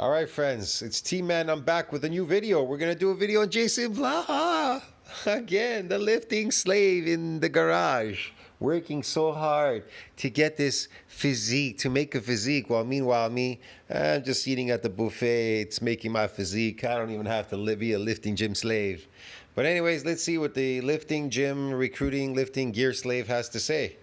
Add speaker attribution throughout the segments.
Speaker 1: All right, friends, it's T-Man. I'm back with a new video. We're going to do a video on JasonBlaha. Again, the lifting slave in the garage, working so hard to get this physique, to make a physique, while meanwhile I'm just eating at the buffet. It's making my physique. I don't even have to be a lifting gym slave. But anyways, let's see what the lifting gym recruiting lifting gear slave has to say.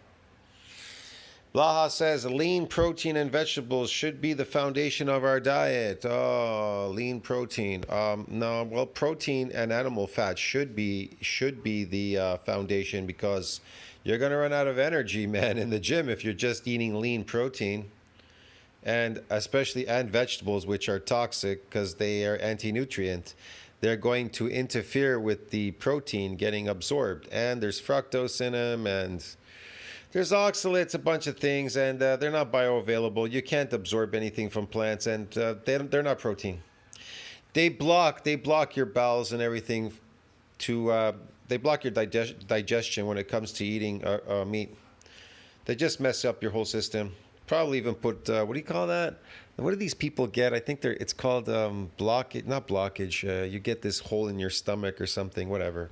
Speaker 1: Blaha says lean protein and vegetables should be the foundation of our diet. Oh, lean protein. No, well, protein and animal fat should be the foundation, because you're gonna run out of energy, man, in the gym if you're just eating lean protein, and especially vegetables, which are toxic because they are anti-nutrient. They're going to interfere with the protein getting absorbed, and there's fructose in them, and there's oxalates, a bunch of things, and they're not bioavailable. You can't absorb anything from plants, and they're not protein. They block your bowels and everything. They block your digestion when it comes to eating meat. They just mess up your whole system. Probably even put what do you call that? What do these people get? I think it's called blockage, not blockage. You get this hole in your stomach or something, whatever.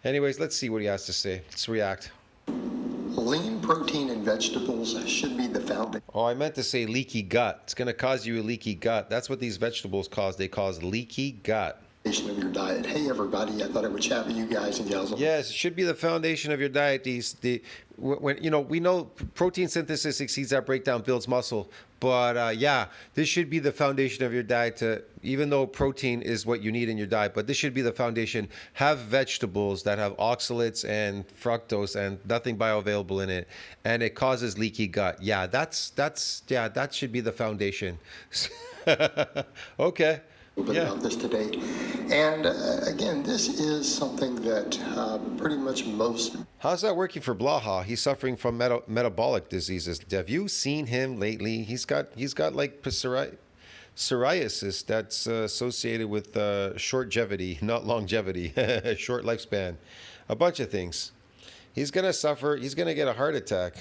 Speaker 1: Anyways, let's see what he has to say. Let's react.
Speaker 2: Lean protein and vegetables should be the foundation.
Speaker 1: Oh, I meant to say leaky gut. It's going to cause you a leaky gut. That's what these vegetables cause. They cause leaky gut.
Speaker 2: Of your diet. Hey everybody, I thought I would chat with you guys and gals.
Speaker 1: Yes, it should be the foundation of your diet. When we know protein synthesis exceeds that breakdown, builds muscle, but yeah, this should be the foundation of your diet. Even though protein is what you need in your diet, but this should be the foundation. Have vegetables that have oxalates and fructose and nothing bioavailable in it, and it causes leaky gut. Yeah, that should be the foundation. Okay.
Speaker 2: About this today, and again, this is something that pretty much most.
Speaker 1: How's that working for Blaha? He's suffering from metabolic diseases. Have you seen him lately? He's got like psoriasis that's associated with shortgevity, not longevity, short lifespan, a bunch of things. He's gonna suffer. He's gonna get a heart attack.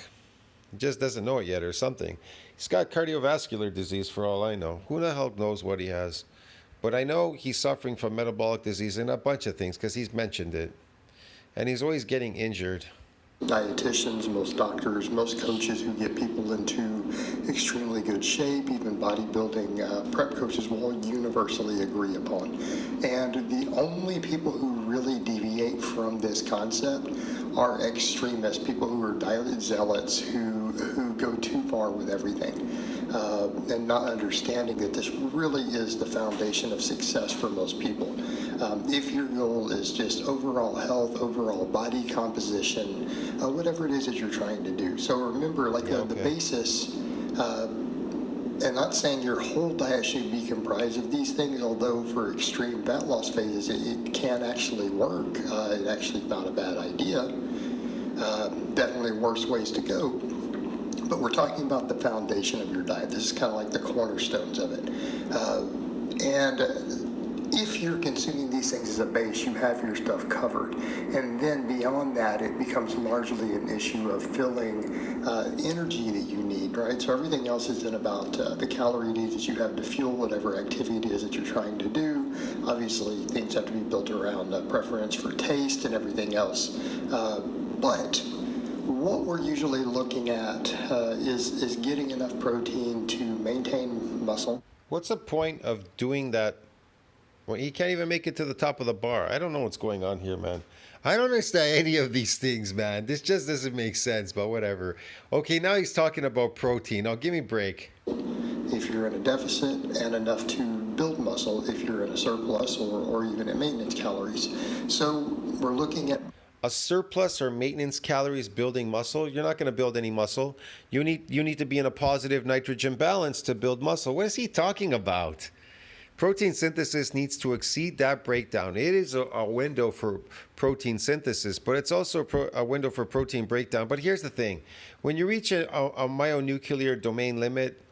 Speaker 1: He just doesn't know it yet, or something. He's got cardiovascular disease, for all I know. Who the hell knows what he has? But I know he's suffering from metabolic disease and a bunch of things because he's mentioned it. And he's always getting injured.
Speaker 2: Dietitians, most doctors, most coaches who get people into extremely good shape, even bodybuilding prep coaches will universally agree upon. And the only people who really deviate from this concept are extremists, people who are diet zealots, who go too far with everything. And not understanding that this really is the foundation of success for most people. If your goal is just overall health, overall body composition, whatever it is that you're trying to do. So remember, the basis, and not saying your whole diet should be comprised of these things, although for extreme fat loss phases, it can actually work. It's actually not a bad idea. Definitely worse ways to go. But we're talking about the foundation of your diet. This is kind of like the cornerstones of it. And if you're consuming these things as a base, you have your stuff covered. And then beyond that, it becomes largely an issue of filling energy that you need, right? So everything else isn't about the calorie needs that you have to fuel whatever activity it is that you're trying to do. Obviously, things have to be built around preference for taste and everything else. But what we're usually looking at is getting enough protein to maintain muscle.
Speaker 1: What's the point of doing that? Well, you can't even make it to the top of the bar. I don't know what's going on here, man. I don't understand any of these things, man. This just doesn't make sense, but whatever. Okay, now he's talking about protein. Now, give me a break.
Speaker 2: If you're in a deficit, and enough to build muscle if you're in a surplus or even at maintenance calories. So we're looking at
Speaker 1: a surplus or maintenance calories building muscle. You're not going to build any muscle. You need to be in a positive nitrogen balance to build muscle. What is he talking about? Protein synthesis needs to exceed that breakdown. It is a window for protein synthesis, but it's also a window for protein breakdown. But here's the thing. When you reach a myonuclear domain limit,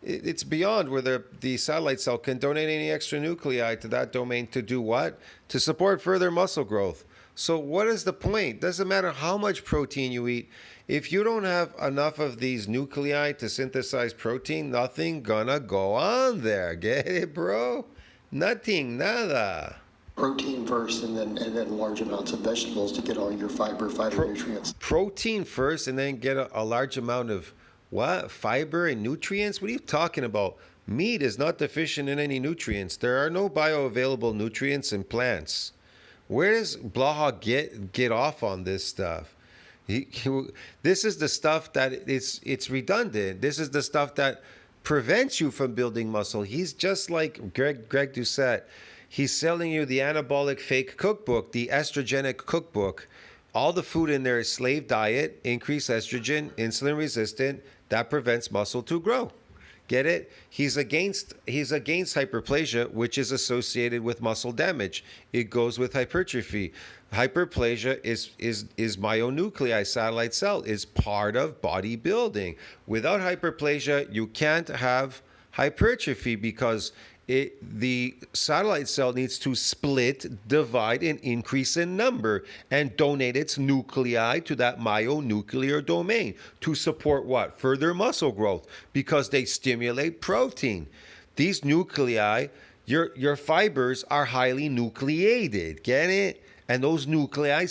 Speaker 1: it's beyond where the satellite cell can donate any extra nuclei to that domain to do what? To support further muscle growth. So what is the point? Doesn't matter how much protein you eat. If you don't have enough of these nuclei to synthesize protein, nothing gonna go on there. Get it, bro? Nothing, nada.
Speaker 2: Protein first, and then large amounts of vegetables to get all your fiber, phytonutrients.
Speaker 1: Protein first and then get a large amount of what? Fiber and nutrients? What are you talking about? Meat is not deficient in any nutrients. There are no bioavailable nutrients in plants. Where does Blaha get off on this stuff? This is the stuff that it's redundant. This is the stuff that prevents you from building muscle. He's just like Greg Doucette. He's selling you the anabolic fake cookbook, the estrogenic cookbook. All the food in there is slave diet, increased estrogen, insulin resistant. That prevents muscle to grow. Get it? He's against hyperplasia, which is associated with muscle damage. It goes with hypertrophy. Hyperplasia is myonuclei, satellite cell, is part of bodybuilding. Without hyperplasia, you can't have hypertrophy because the satellite cell needs to split, divide, and increase in number and donate its nuclei to that myonuclear domain to support what? Further muscle growth because they stimulate protein. These nuclei, your fibers are highly nucleated, get it? And those nuclei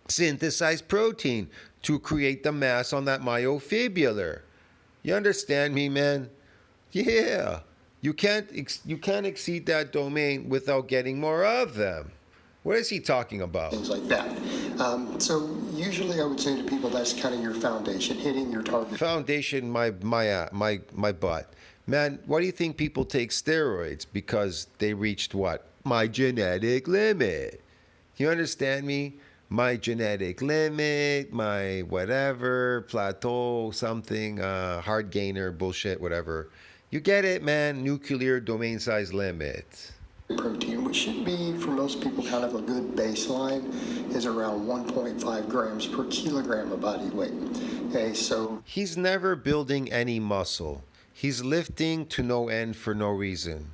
Speaker 1: synthesize protein to create the mass on that myofibrillar. You understand me, man? Yeah. You can't exceed that domain without getting more of them. What is he talking about?
Speaker 2: Things like that. So usually I would say to people that's kind of your foundation, hitting your target.
Speaker 1: Foundation, my butt. Man, why do you think people take steroids? Because they reached what? My genetic limit. You understand me? My genetic limit, my whatever, plateau, something, hard gainer, bullshit, whatever. You get it, man. Nuclear domain size limit.
Speaker 2: Protein, which should be for most people kind of a good baseline, is around 1.5 grams per kilogram of body weight. Okay, so
Speaker 1: he's never building any muscle. He's lifting to no end for no reason.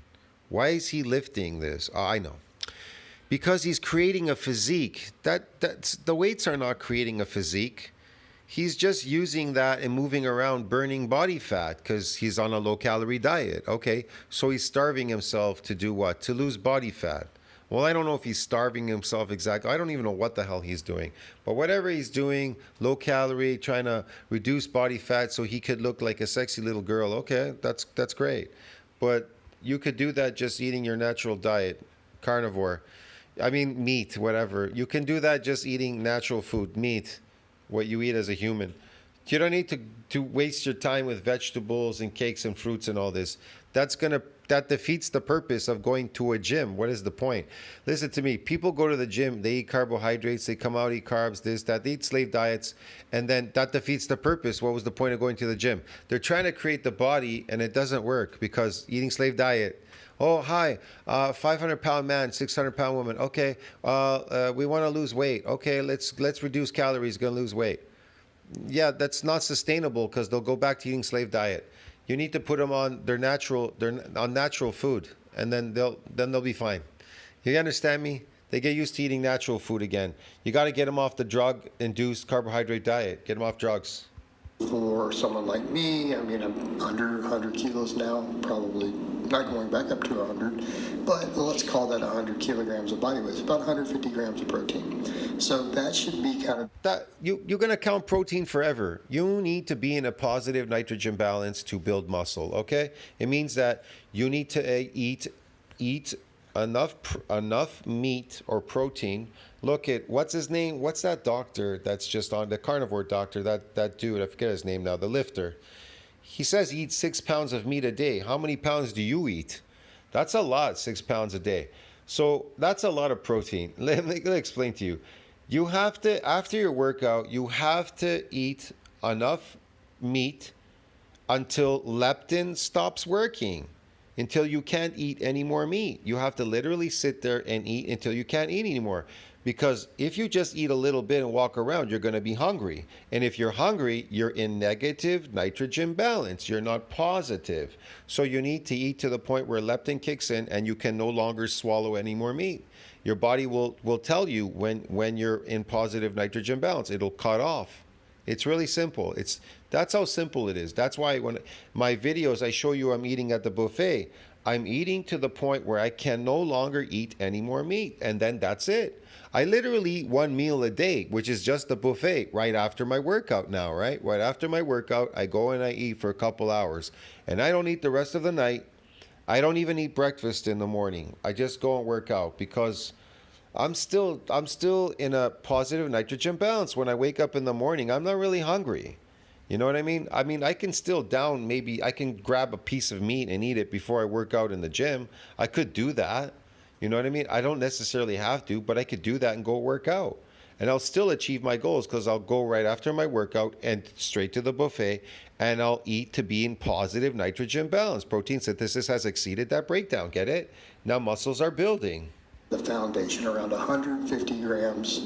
Speaker 1: Why is he lifting this? Oh, I know. Because he's creating a physique. That's the weights are not creating a physique. He's just using that and moving around burning body fat because he's on a low-calorie diet. Okay, so he's starving himself to do what? To lose body fat. Well, I don't know if he's starving himself exactly. I don't even know what the hell he's doing. But whatever he's doing, low-calorie, trying to reduce body fat so he could look like a sexy little girl. Okay, that's great. But you could do that just eating your natural diet, carnivore. I mean, meat, whatever. You can do that just eating natural food, meat. What you eat as a human. You don't need to waste your time with vegetables and cakes and fruits and all this. That defeats the purpose of going to a gym. What is the point? Listen to me. People go to the gym, they eat carbohydrates, they come out, eat carbs, this, that, they eat slave diets, and then that defeats the purpose. What was the point of going to the gym? They're trying to create the body and it doesn't work because eating slave diet. Oh, hi, 500-pound man, 600-pound woman. Okay, we want to lose weight. Okay, let's reduce calories. Gonna lose weight. Yeah, that's not sustainable because they'll go back to eating slave diet. You need to put them on their on natural food, and then they'll be fine. You understand me? They get used to eating natural food again. You got to get them off the drug-induced carbohydrate diet. Get them off drugs.
Speaker 2: For someone like me, I mean, I'm under 100 kilos now, probably not going back up to 100, but let's call that 100 kilograms of body weight. It's about 150 grams of protein. So that should be kind of...
Speaker 1: That you're going to count protein forever. You need to be in a positive nitrogen balance to build muscle, okay? It means that you need to eat enough meat or protein. Look at, what's his name? What's that doctor that's just on, the carnivore doctor, that dude, I forget his name now, the lifter. He says he eats 6 pounds of meat a day. How many pounds do you eat? That's a lot, 6 pounds a day. So that's a lot of protein. Let me explain to you. You have to, after your workout, you have to eat enough meat until leptin stops working. until you can't eat any more meat. You have to literally sit there and eat until you can't eat anymore. Because if you just eat a little bit and walk around, you're going to be hungry. And if you're hungry, you're in negative nitrogen balance. You're not positive. So you need to eat to the point where leptin kicks in and you can no longer swallow any more meat. Your body will tell you when you're in positive nitrogen balance. It'll cut off. It's really simple. That's how simple it is. That's why when my videos, I show you I'm eating at the buffet. I'm eating to the point where I can no longer eat any more meat. And then that's it. I literally eat one meal a day, which is just the buffet right after my workout now, right? Right after my workout, I go and I eat for a couple hours. And I don't eat the rest of the night. I don't even eat breakfast in the morning. I just go and work out because I'm still in a positive nitrogen balance. When I wake up in the morning, I'm not really hungry. You know what I mean? I can still maybe I can grab a piece of meat and eat it before I work out in the gym. I could do that. You know what I mean? I don't necessarily have to, but I could do that and go work out. And I'll still achieve my goals because I'll go right after my workout and straight to the buffet and I'll eat to be in positive nitrogen balance. Protein synthesis has exceeded that breakdown. Get it? Now muscles are building.
Speaker 2: The foundation around 150 grams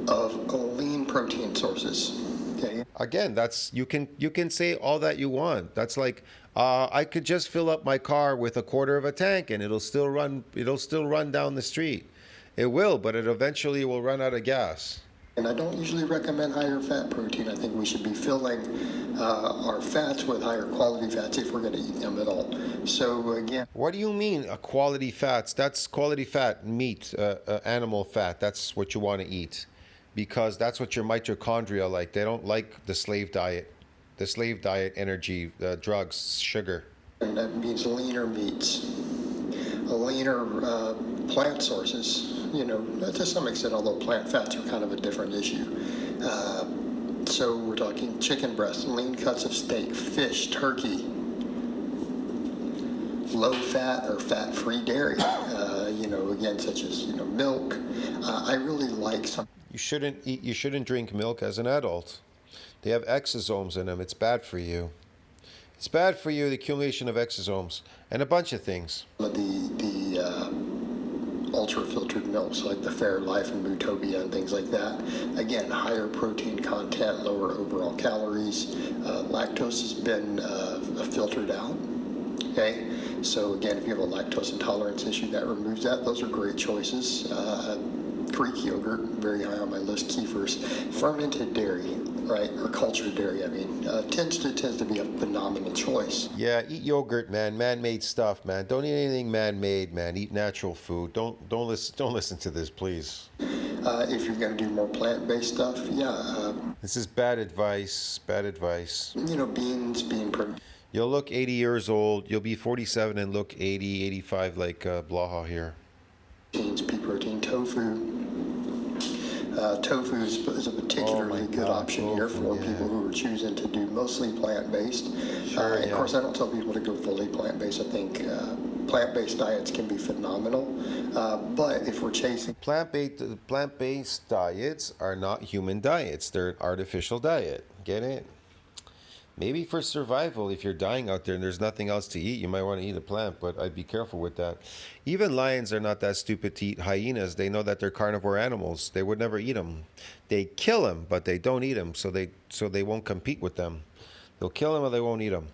Speaker 2: of lean protein sources. Okay.
Speaker 1: Again, that's you can say all that you want. That's like I could just fill up my car with a quarter of a tank and it'll still run down the street. It will, but it eventually will run out of gas.
Speaker 2: And I don't usually recommend higher fat protein. I think we should be filling our fats with higher quality fats if we're going to eat them at all. So again,
Speaker 1: what do you mean quality fats? That's quality fat, meat, animal fat. That's what you want to eat, because that's what your mitochondria like. They don't like the slave diet. The slave diet, energy, drugs, sugar.
Speaker 2: And that means leaner meats, leaner plant sources. You know, to some extent, although plant fats are kind of a different issue. So we're talking chicken breast, lean cuts of steak, fish, turkey, low fat or fat-free dairy. You know, again, such as milk. I really like some.
Speaker 1: You shouldn't drink milk as an adult. They have exosomes in them. It's bad for you. It's bad for you, the accumulation of exosomes and a bunch of things.
Speaker 2: The ultra-filtered milks like the Fairlife and Bootopia and things like that. Again, higher protein content, lower overall calories. Lactose has been filtered out. Okay, so again, if you have a lactose intolerance issue, that removes that. Those are great choices. Greek yogurt, very high on my list. Kefirs, fermented dairy, right, or cultured dairy. I mean, tends to be a phenomenal choice.
Speaker 1: Yeah, eat yogurt, man. Man-made stuff, man. Don't eat anything man-made, man. Eat natural food. Don't listen to this, please.
Speaker 2: If you're going to do more plant-based stuff, yeah.
Speaker 1: This is bad advice. Bad advice.
Speaker 2: You know, beans, bean protein.
Speaker 1: You'll look 80 years old. You'll be 47 and look 80, 85 like Blaha here.
Speaker 2: Pea protein, tofu. Tofu is a particularly good option here for people who are choosing to do mostly plant-based.
Speaker 1: Sure,
Speaker 2: Of course, I don't tell people to go fully plant-based. I think plant-based diets can be phenomenal, but if we're chasing
Speaker 1: Plant-based diets are not human diets. They're an artificial diet. Get it? Maybe for survival, if you're dying out there and there's nothing else to eat, you might want to eat a plant, but I'd be careful with that. Even lions are not that stupid to eat hyenas. They know that they're carnivore animals. They would never eat them. They kill them, but they don't eat them, so they won't compete with them. They'll kill them or they won't eat them.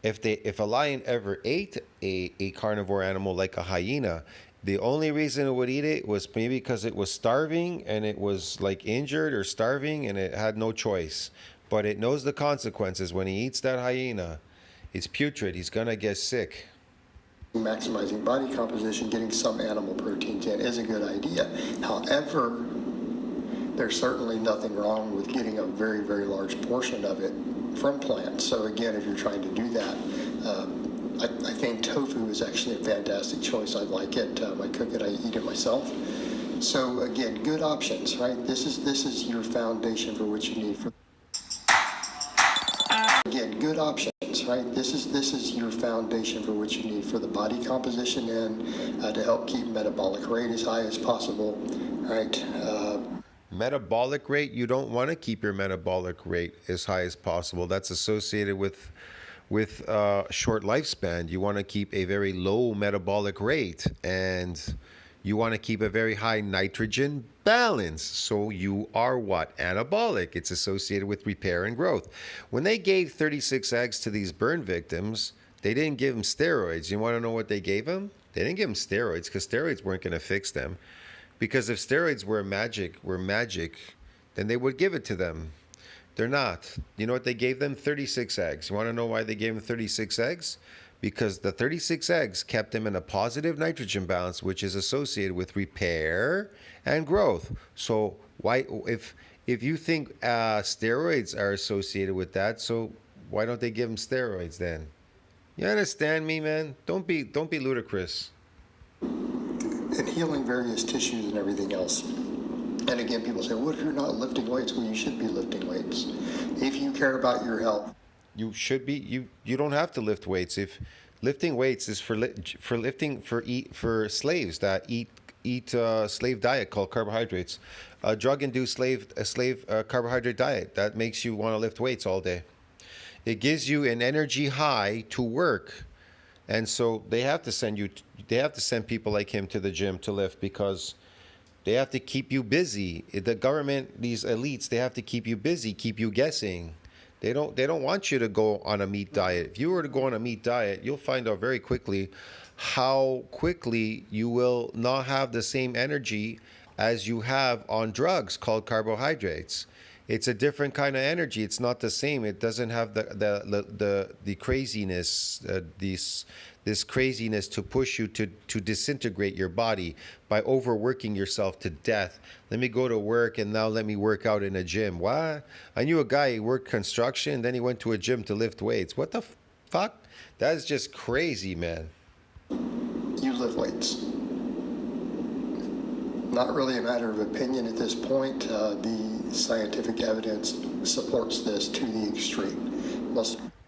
Speaker 1: If a lion ever ate a carnivore animal like a hyena, the only reason it would eat it was maybe because it was starving and it was like injured or starving and it had no choice. But it knows the consequences. When he eats that hyena, it's putrid. He's going to get sick.
Speaker 2: maximizing body composition, getting some animal proteins in is a good idea. However, there's certainly nothing wrong with getting a very, very large portion of it from plants. So again, if you're trying to do that, I think tofu is actually a fantastic choice. I like it. I cook it. I eat it myself. So again, good options, right? This is your foundation for what you need for. Again, good options, right? This is your foundation for what you need for the body composition and to help keep metabolic rate as high as possible, right?
Speaker 1: Metabolic rate, you don't want to keep your metabolic rate as high as possible. That's associated with with a short lifespan. You want to keep a very low metabolic rate, and you want to keep a very high nitrogen balance. So you are what? Anabolic. It's associated with repair and growth. When they gave 36 eggs to these burn victims, they didn't give them steroids. You want to know what they gave them? They didn't give them steroids because steroids weren't going to fix them. Because if steroids were magic, then they would give it to them. They're not. You know what they gave them? 36 eggs. You want to know why they gave them 36 eggs? Because the 36 eggs kept them in a positive nitrogen balance, which is associated with repair and growth. So why, if you think steroids are associated with that, so why don't they give them steroids then? You understand me, man? Don't be ludicrous.
Speaker 2: And healing various tissues and everything else. And again, people say, what if you're not lifting weights? Well, you should be lifting weights. If you care about your health.
Speaker 1: You should be. You don't have to lift weights. If lifting weights is for slaves that eat slave diet called carbohydrates, a drug-induced slave carbohydrate diet that makes you want to lift weights all day. It gives you an energy high to work, and so they have to send people like him to the gym to lift because they have to keep you busy. The government, these elites, they have to keep you busy, keep you guessing. They don't want you to go on a meat diet. If you were to go on a meat diet, you'll find out very quickly how quickly you will not have the same energy as you have on drugs called carbohydrates. It's a different kind of energy. It's not the same. It doesn't have the craziness, this craziness to push you to disintegrate your body by overworking yourself to death. Let me go to work and now let me work out in a gym. What? I knew a guy, he worked construction, then he went to a gym to lift weights. What the fuck? That is just crazy, man.
Speaker 2: You lift weights. Not really a matter of opinion at this point. The scientific evidence supports this to the extreme.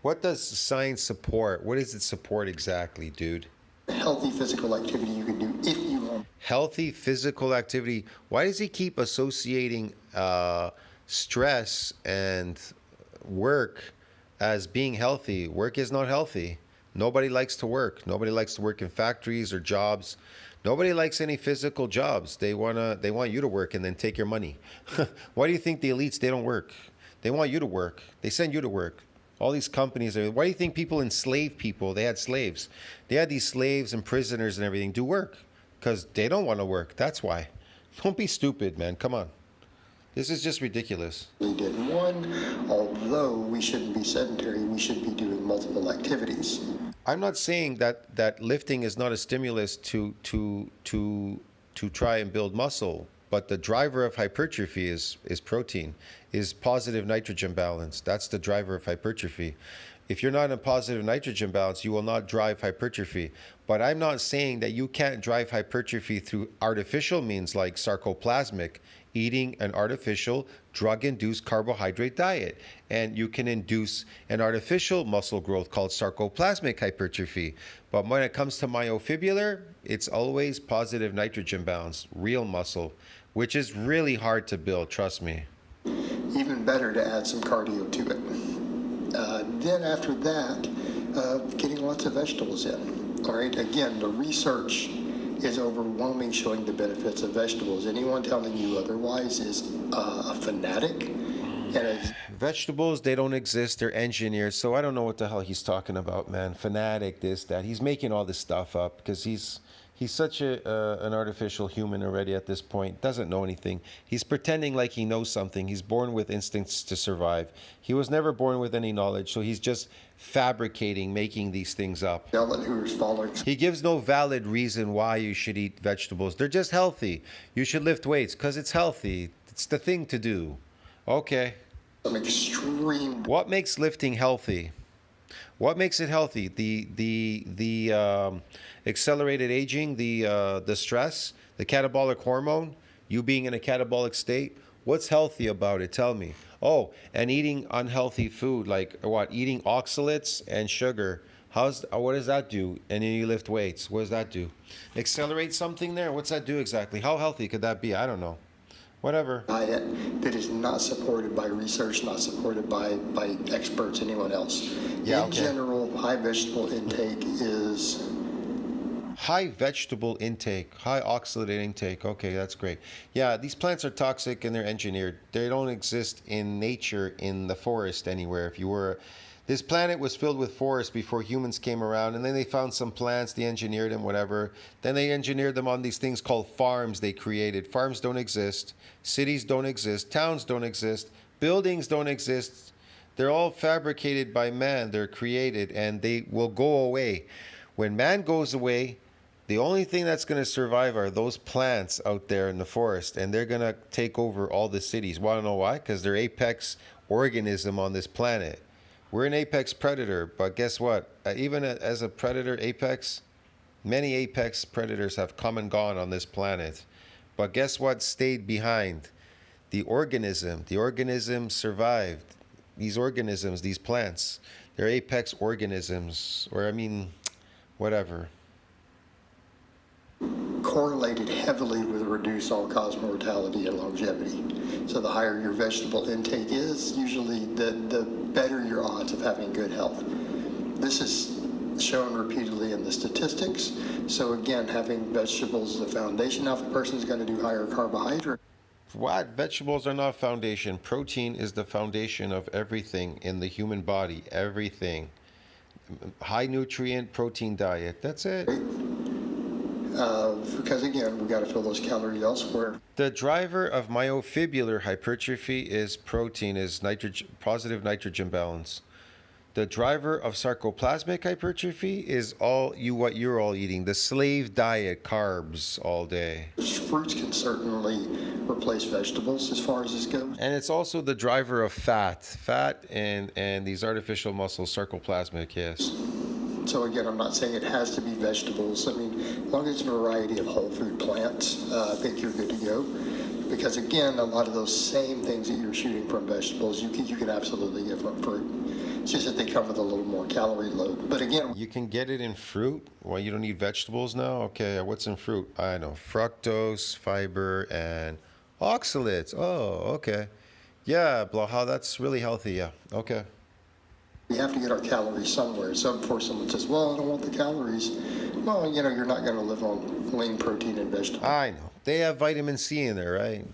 Speaker 1: What does science support? What does it support exactly, dude?
Speaker 2: Healthy physical activity you can do if you want.
Speaker 1: Healthy physical activity. Why does he keep associating stress and work as being healthy? Work is not healthy. Nobody likes to work. Nobody likes to work in factories or jobs. Nobody likes any physical jobs. They want you to work and then take your money. Why do you think the elites, they don't work? They want you to work. They send you to work. All these companies are, why do you think people enslave people? They had slaves. They had these slaves and prisoners and everything do work because they don't want to work. That's why. Don't be stupid, man. Come on. This is just ridiculous.
Speaker 2: We did one, although we shouldn't be sedentary, we should be doing multiple activities.
Speaker 1: I'm not saying that lifting is not a stimulus to try and build muscle, but the driver of hypertrophy is protein, is positive nitrogen balance. That's the driver of hypertrophy. If you're not in a positive nitrogen balance, you will not drive hypertrophy. But I'm not saying that you can't drive hypertrophy through artificial means like sarcoplasmic, eating an artificial drug-induced carbohydrate diet. And you can induce an artificial muscle growth called sarcoplasmic hypertrophy. But when it comes to myofibrillar, it's always positive nitrogen balance, real muscle, which is really hard to build, trust me.
Speaker 2: Even better to add some cardio to it. Then after that, getting lots of vegetables in. All right, again, the research is overwhelming showing the benefits of vegetables. Anyone telling you otherwise is a fanatic.
Speaker 1: Vegetables, they don't exist. They're engineers. So I don't know what the hell he's talking about, man. Fanatic, this, that. He's making all this stuff up because he's such an artificial human already at this point. Doesn't know anything. He's pretending like he knows something. He's born with instincts to survive. He was never born with any knowledge, so he's just fabricating, making these things up. He gives no valid reason why you should eat vegetables. They're just healthy. You should lift weights because it's healthy. It's the thing to do. Okay.
Speaker 2: Some extreme.
Speaker 1: What makes lifting healthy? What makes it healthy? The accelerated aging, the stress, the catabolic hormone, you being in a catabolic state. What's healthy about it? Tell me. Oh, and eating unhealthy food, like what? Eating oxalates and sugar. What does that do? And then you lift weights. What does that do? Accelerate something there? What's that do exactly? How healthy could that be? I don't know. Whatever.
Speaker 2: Diet that is not supported by research, not supported by experts, anyone else.
Speaker 1: Yeah,
Speaker 2: in general, high vegetable intake is
Speaker 1: high vegetable intake, high oxalate intake. Okay, that's great. Yeah, these plants are toxic and they're engineered. They don't exist in nature in the forest anywhere. If you were, this planet was filled with forests before humans came around, and then they found some plants, they engineered them, whatever. Then they engineered them on these things called farms they created. Farms don't exist. Cities don't exist. Towns don't exist. Buildings don't exist. They're all fabricated by man. They're created, and they will go away. When man goes away, the only thing that's going to survive are those plants out there in the forest, and they're going to take over all the cities. Want to know why? Because they're apex organism on this planet. We're an apex predator, but guess what? Even as a predator apex, many apex predators have come and gone on this planet. But guess what stayed behind? The organism. The organism survived. These organisms, these plants, they're apex organisms, or I mean, whatever.
Speaker 2: Correlated heavily with reduced all-cause mortality and longevity. So the higher your vegetable intake is, usually the better your odds of having good health. This is shown repeatedly in the statistics. So again, having vegetables is a foundation. Now if a person is going to do higher carbohydrate,
Speaker 1: What? Vegetables are not foundation. Protein is the foundation of everything in the human body. Everything. High nutrient protein diet. That's it.
Speaker 2: because again, we've got to fill those calories elsewhere.
Speaker 1: The driver of myofibrillar hypertrophy is protein, is nitrogen, positive nitrogen balance. The driver of sarcoplasmic hypertrophy is what you're all eating, the slave diet, carbs all day.
Speaker 2: Fruits can certainly replace vegetables as far as this goes.
Speaker 1: And it's also the driver of fat and these artificial muscles, sarcoplasmic, yes.
Speaker 2: So again, I'm not saying it has to be vegetables. I mean, as long as it's a variety of whole food plants, I think you're good to go. Because again, a lot of those same things that you're shooting from vegetables, you can absolutely get from fruit. It's just that they come with a little more calorie load. But again,
Speaker 1: you can get it in fruit. Well, you don't need vegetables now? Okay, what's in fruit? I know, fructose, fiber, and oxalates. Oh, okay. Yeah, Blaha, that's really healthy, yeah. Okay.
Speaker 2: we have to get our calories somewhere. So before someone says, well, I don't want the calories, well, you're not going to live on lean protein and vegetables.
Speaker 1: I know. They have vitamin C in there, right?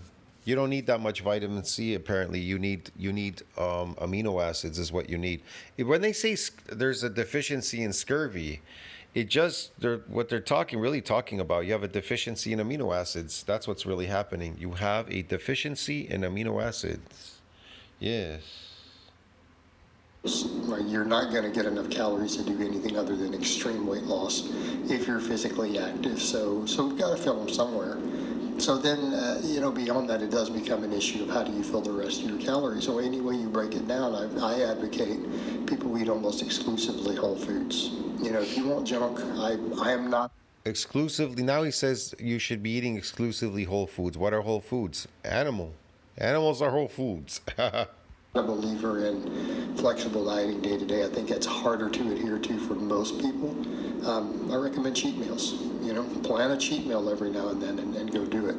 Speaker 1: You don't need that much vitamin C, apparently. You need amino acids is what you need. When they say there's a deficiency in scurvy, what they're really talking about, you have a deficiency in amino acids. That's what's really happening. You have a deficiency in amino acids. Yes.
Speaker 2: Right, you're not going to get enough calories to do anything other than extreme weight loss if you're physically active. So we've got to fill them somewhere. So then, beyond that, it does become an issue of how do you fill the rest of your calories. So any way you break it down, I advocate people eat almost exclusively whole foods. If you want junk, I am not.
Speaker 1: Exclusively, now he says you should be eating exclusively whole foods. What are whole foods? Animals are whole foods.
Speaker 2: A believer in flexible dieting day to day. I think that's harder to adhere to for most people. I recommend cheat meals. Plan a cheat meal every now and then and go do it.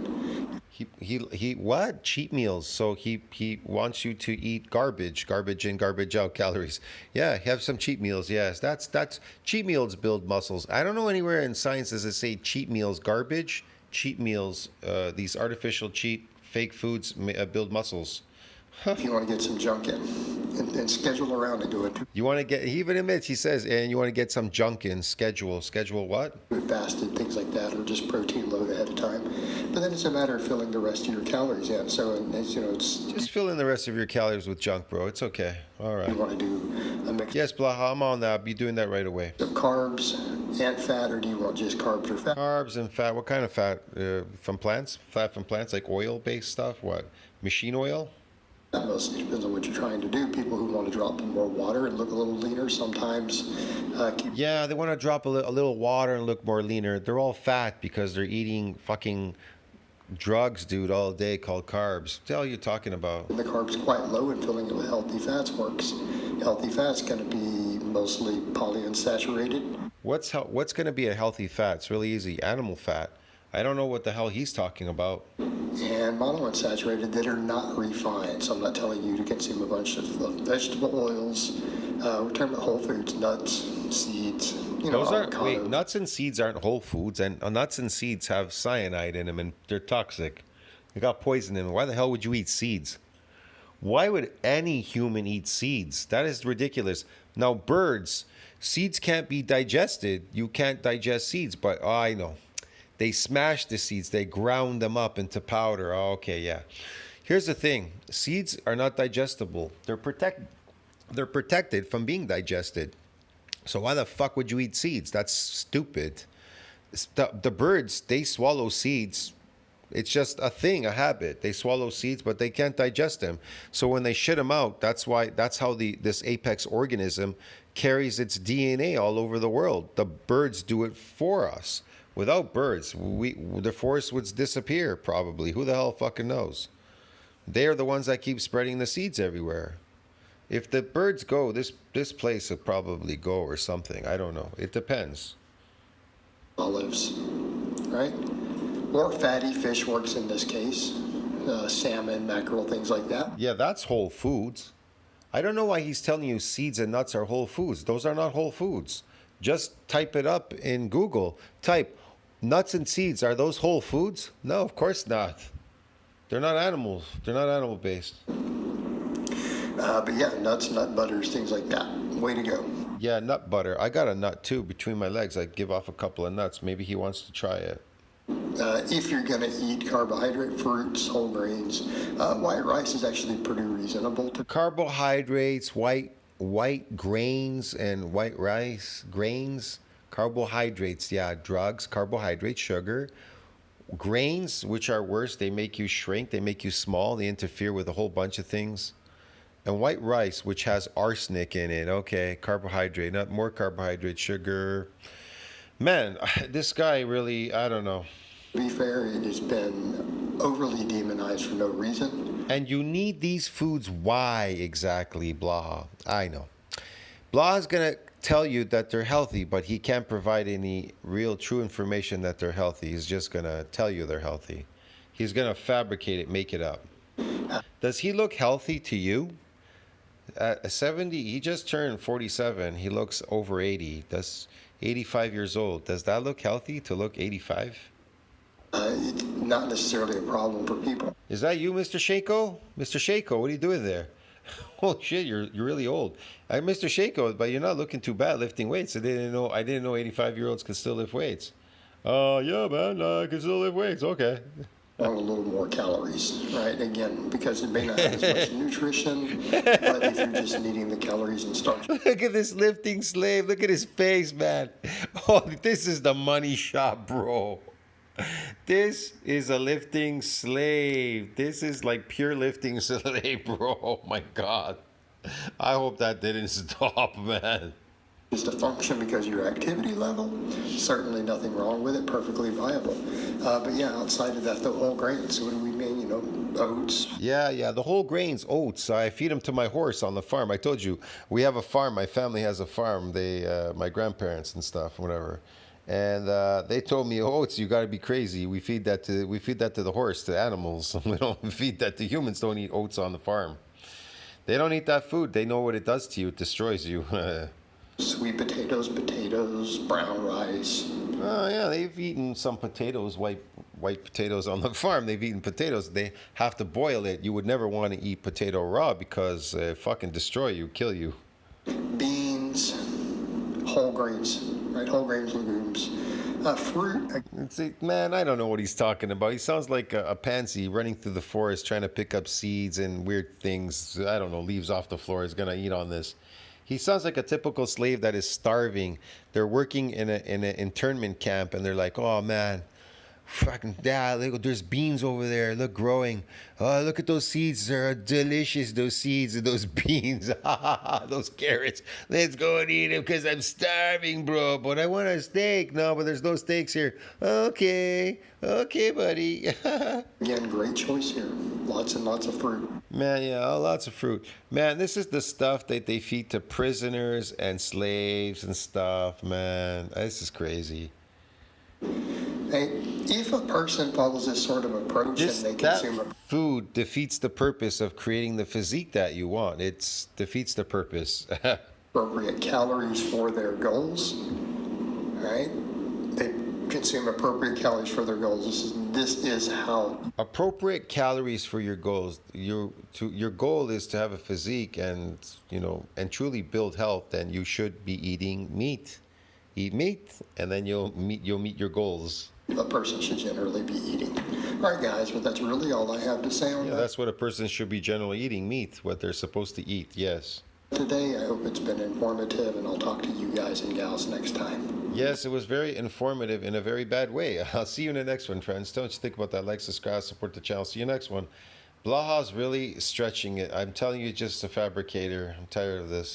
Speaker 1: He what? Cheat meals. So he wants you to eat garbage in, garbage out calories. Yeah, have some cheat meals. Yes, that's cheat meals build muscles. I don't know anywhere in science does it say cheat meals garbage. Cheat meals, these artificial fake foods build muscles.
Speaker 2: If you want to get some junk in and schedule around and do it.
Speaker 1: You want to get, he even admits, he says, and you want to get some junk in, schedule what?
Speaker 2: Fasted, things like that, or just protein load ahead of time. But then it's a matter of filling the rest of your calories in. So, it's
Speaker 1: just fill in the rest of your calories with junk, bro. It's okay. All right.
Speaker 2: You want to do a mix.
Speaker 1: Yes, Blaha, I'm on that. I'll be doing that right away.
Speaker 2: Of carbs and fat, or do you want just carbs or fat?
Speaker 1: Carbs and fat. What kind of fat? From plants? Fat from plants, like oil-based stuff? What? Machine oil?
Speaker 2: That mostly depends on what you're trying to do. People who want to drop in more water and look a little leaner sometimes.
Speaker 1: Yeah, they want to drop a little water and look more leaner. They're all fat because they're eating fucking drugs, dude, all day called carbs. What the hell are you talking about?
Speaker 2: The carb's quite low and filling it with healthy fats works. Healthy fat's going to be mostly polyunsaturated.
Speaker 1: What's going to be a healthy fat? It's really easy. Animal fat. I don't know what the hell he's talking about.
Speaker 2: And monounsaturated that are not refined. So I'm not telling you to consume a bunch of vegetable oils, We're talking about whole foods, nuts, seeds,
Speaker 1: Those aren't,
Speaker 2: avocado.
Speaker 1: wait, nuts and seeds aren't whole foods, and nuts and seeds have cyanide in them, and they're toxic. They got poison in them. Why the hell would you eat seeds? Why would any human eat seeds? That is ridiculous. Now, birds, seeds can't be digested. You can't digest seeds, but oh, I know. They smash the seeds. They ground them up into powder. Oh, okay, yeah. Here's the thing. Seeds are not digestible. They're protected from being digested. So why the fuck would you eat seeds? That's stupid. The birds, they swallow seeds. It's just a thing, a habit. They swallow seeds, but they can't digest them. So when they shit them out, that's how this apex organism carries its DNA all over the world. The birds do it for us. Without birds, the forest would disappear probably. Who the hell fucking knows? They are the ones that keep spreading the seeds everywhere. If the birds go, this place will probably go or something. I don't know. It depends.
Speaker 2: Olives, right? Or fatty fish works in this case. Salmon, mackerel, things like that.
Speaker 1: Yeah, that's whole foods. I don't know why he's telling you seeds and nuts are whole foods. Those are not whole foods. Just type it up in Google. Type nuts and seeds. Are those whole foods? No, of course not. They're not animals. They're not animal based.
Speaker 2: But yeah, nuts, nut butters, things like that. Way to go.
Speaker 1: Yeah, nut butter. I got a nut too between my legs. I give off a couple of nuts. Maybe he wants to try it.
Speaker 2: If you're going to eat carbohydrate, fruits, whole grains, white rice is actually pretty reasonable to.
Speaker 1: Carbohydrates, white grains, and white rice grains. Carbohydrates, yeah, drugs, carbohydrates, sugar. Grains, which are worse, they make you shrink, they make you small, they interfere with a whole bunch of things. And white rice, which has arsenic in it. Okay, carbohydrate, not more carbohydrate, sugar. Man, this guy really, I don't know.
Speaker 2: To be fair, it has been overly demonized for no reason.
Speaker 1: And you need these foods. Why exactly, Blaha? I know. Blaha's going to tell you that they're healthy, but he can't provide any real true information that they're healthy. He's just going to tell you they're healthy. He's going to fabricate it, make it up. Does he look healthy to you? At 70, he just turned 47. He looks over 80. That's 85 years old. Does that look healthy to look 85?
Speaker 2: It's not necessarily a problem for people.
Speaker 1: Is that you, Mr. Shako? Mr. Shako, what are you doing there? Oh shit, you're really old. I'm Mr. Shako, but you're not looking too bad lifting weights. I didn't know 85-year-olds could still lift weights. Yeah, man, I can still lift weights. Okay.
Speaker 2: Want a little more calories, right? Again, because it may not have as much nutrition, but if you're just needing the calories and starch.
Speaker 1: Look at this lifting slave. Look at his face, man. Oh, this is the money shot, bro. This is a lifting slave. This is like pure lifting slave, bro. Oh my God. I hope that didn't stop, man.
Speaker 2: Just a function because of your activity level, certainly nothing wrong with it, perfectly viable. But yeah, outside of that, the whole grains, what do we mean? Oats.
Speaker 1: Yeah, the whole grains, oats. I feed them to my horse on the farm. I told you, we have a farm. My family has a farm. My grandparents and stuff, whatever. And they told me, oats, you got to be crazy. We feed that to the horse, to animals. We don't feed that to humans. Don't eat oats on the farm. They don't eat that food. They know what it does to you. It destroys you.
Speaker 2: Sweet potatoes, brown rice.
Speaker 1: Oh yeah, they've eaten some potatoes, white potatoes on the farm. They've eaten potatoes. They have to boil it. You would never want to eat potato raw because it fucking destroy you, kill you.
Speaker 2: Beans, whole grains, right? Whole grains, legumes, fruit.
Speaker 1: See, man, I don't know what he's talking about. He sounds like a pansy running through the forest trying to pick up seeds and weird things. I don't know, leaves off the floor. Is gonna eat on this. He sounds like a typical slave that is starving. They're working in an internment camp, and they're like, "Oh man, fucking dad, look, there's beans over there. Look, growing. Oh, look at those seeds. They're delicious. Those seeds and those beans. Those carrots. Let's go and eat them because I'm starving, bro. But I want a steak. No, but there's no steaks here. Okay, buddy."
Speaker 2: Again, great choice here. Lots and lots of fruit.
Speaker 1: Man, yeah, lots of fruit. Man, this is the stuff that they feed to prisoners and slaves and stuff, man. This is crazy.
Speaker 2: Hey, if a person follows this sort of approach and they consume it.
Speaker 1: Food defeats the purpose of creating the physique that you want. It defeats the purpose.
Speaker 2: appropriate calories for their goals, right? They consume appropriate calories for their goals. This is how.
Speaker 1: Appropriate calories for your goals. Your goal is to have a physique and and truly build health. Then you should be eating meat. Eat meat, and then you'll meet your goals.
Speaker 2: A person should generally be eating. All right, guys, but that's really all I have to say on
Speaker 1: Yeah,
Speaker 2: that
Speaker 1: that's what a person should be generally eating: meat, what they're supposed to eat. Yes.
Speaker 2: today. I hope it's been informative, and I'll talk to you guys and gals next time.
Speaker 1: Yes, it was very informative in a very bad way. I'll see you in the next one, friends. Don't you think about that? Like, subscribe, support the channel. See you next one. Blaha's really stretching it. I'm telling you, just a fabricator. I'm tired of this.